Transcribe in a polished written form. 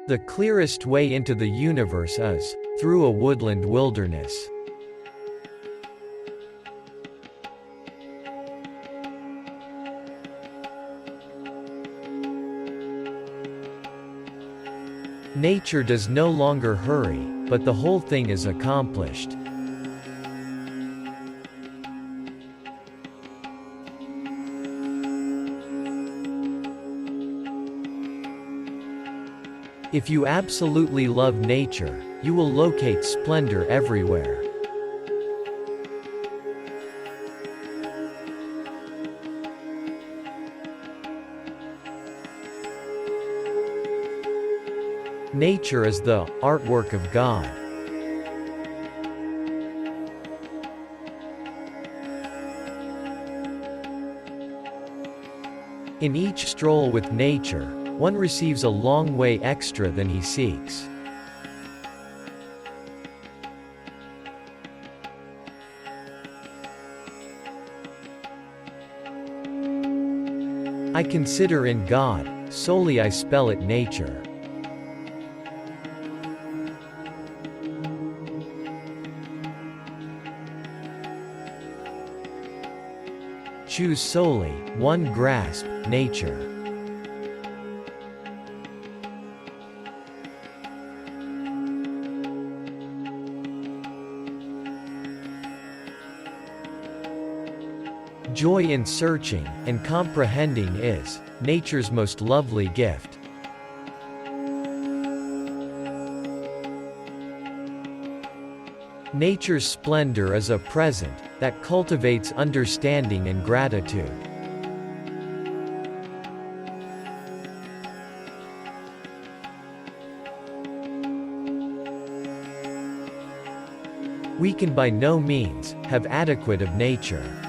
The clearest way into the universe is through a woodland wilderness. Nature does no longer hurry, but the whole thing is accomplished. If you absolutely love nature, you will locate splendor everywhere. Nature is the artwork of God. In each stroll with nature, one receives a long way extra than he seeks. I consider in God, solely I spell it nature. Choose solely, one grasp, nature. Joy in searching and comprehending is nature's most lovely gift. Nature's splendor is a present that cultivates understanding and gratitude. We can by no means have adequate of nature.